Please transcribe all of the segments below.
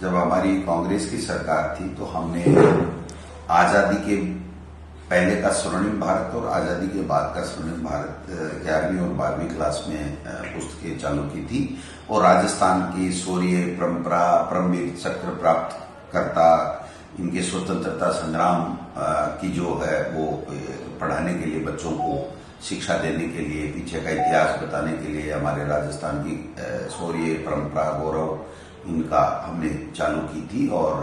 जब हमारी कांग्रेस की सरकार थी तो हमने आजादी के पहले का स्वर्णिम भारत और आजादी के बाद का स्वर्णिम भारत 11वीं और 12वीं क्लास में पुस्तकें चालू की थी और राजस्थान की शौर्य परंपरा, परमवीर चक्र प्राप्त करता, इनके स्वतंत्रता संग्राम की जो है वो पढ़ाने के लिए, बच्चों को शिक्षा देने के लिए, पीछे का इतिहास बताने के लिए हमारे राजस्थान की शौर्य परंपरा, गौरव इनका हमने चालू की थी और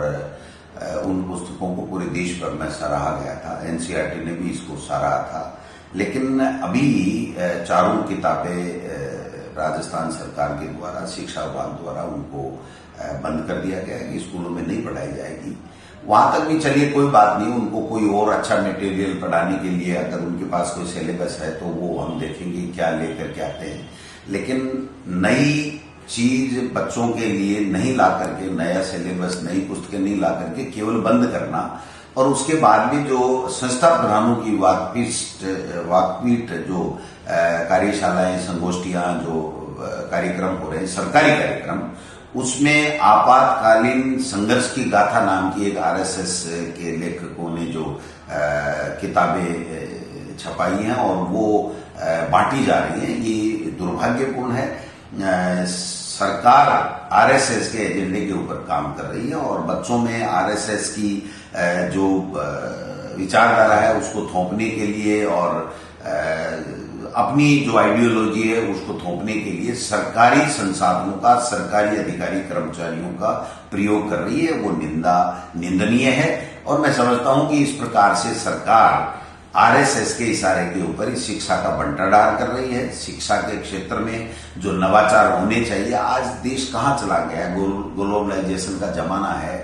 उन पुस्तकों को पूरे देश भर में सराहा गया था। एनसीईआरटी ने भी इसको सराहा था। लेकिन अभी चारों किताबें राजस्थान सरकार के द्वारा, शिक्षा विभाग द्वारा उनको बंद कर दिया गया है कि स्कूलों में नहीं पढ़ाई जाएगी। वहां तक भी चलिए कोई बात नहीं, उनको कोई और अच्छा मटेरियल पढ़ाने के लिए अगर उनके पास कोई सिलेबस है तो वो हम देखेंगे क्या लेकर के आते हैं। लेकिन नई चीज बच्चों के लिए नहीं ला करके, नया सिलेबस, नई पुस्तकें नहीं ला करके केवल बंद करना और उसके बाद में जो संस्था प्रधानों की वाकपीठ जो कार्यशालाएं, संगोष्ठियां, जो कार्यक्रम हो रहे हैं, सरकारी कार्यक्रम, उसमें आपातकालीन संघर्ष की गाथा नाम की एक आरएसएस के लेखकों ने जो किताबें छपाई हैं और वो बांटी जा रही हैं, ये दुर्भाग्यपूर्ण है। सरकार आरएसएस के एजेंडे के ऊपर काम कर रही है और बच्चों में आरएसएस की जो विचारधारा है उसको थोपने के लिए और अपनी जो आइडियोलॉजी है उसको थोपने के लिए सरकारी संसाधनों का, सरकारी अधिकारी कर्मचारियों का प्रयोग कर रही है। वो निंदनीय है और मैं समझता हूं कि इस प्रकार से सरकार आरएसएस के इशारे के ऊपर ही शिक्षा का बंटाढार कर रही है। शिक्षा के क्षेत्र में जो नवाचार होने चाहिए, आज देश कहाँ चला गया है। ग्लोबलाइजेशन का जमाना है,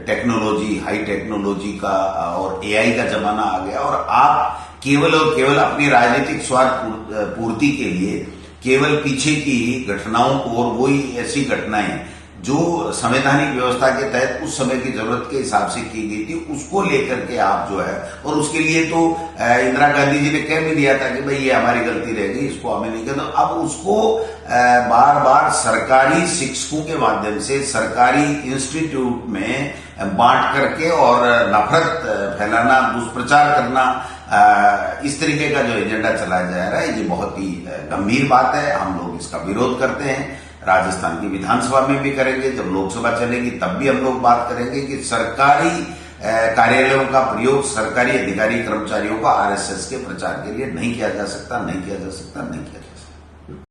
टेक्नोलॉजी, हाई टेक्नोलॉजी का और एआई का जमाना आ गया और आप केवल और केवल अपनी राजनीतिक स्वार्थ पूर्ति के लिए केवल पीछे की घटनाओं को, और वही ऐसी घटनाएं जो संवैधानिक व्यवस्था के तहत उस समय की जरूरत के हिसाब से की गई थी, उसको लेकर के आप जो है, और उसके लिए तो इंदिरा गांधी जी ने कह भी दिया था कि भाई ये हमारी गलती रह गई, इसको हमें नहीं करना। अब उसको बार बार सरकारी शिक्षकों के माध्यम से सरकारी इंस्टीट्यूट में बांट करके और नफरत फैलाना, दुष्प्रचार करना, इस तरीके का जो एजेंडा चलाया जा रहा है, ये बहुत ही गंभीर बात है। हम लोग इसका विरोध करते हैं। राजस्थान की विधानसभा में भी करेंगे, जब लोकसभा चलेगी तब भी हम लोग बात करेंगे कि सरकारी कार्यालयों का प्रयोग सरकारी अधिकारी कर्मचारियों का आरएसएस के प्रचार के लिए नहीं किया जा सकता, नहीं किया जा सकता, नहीं किया जा सकता।